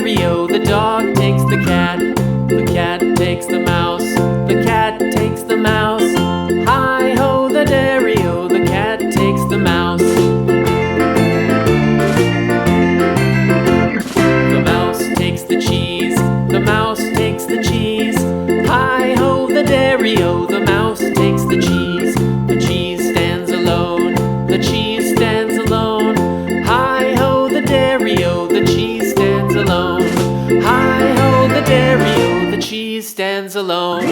dairy-o, the dog takes the cat. The cat takes the mouse. The cat takes the mouse. Hi-ho, the dairy-o, the cat takes the mouse. The mouse takes the cheese. The mouse takes the cheese. Hi-ho, the dairy-o, the mouse takes the cheese. The cheese stands alone. The cheese stands alone. Hi-ho, the dairy-o, the cheese stands alone. Hi-ho, the dairy-o, the cheese stands alone.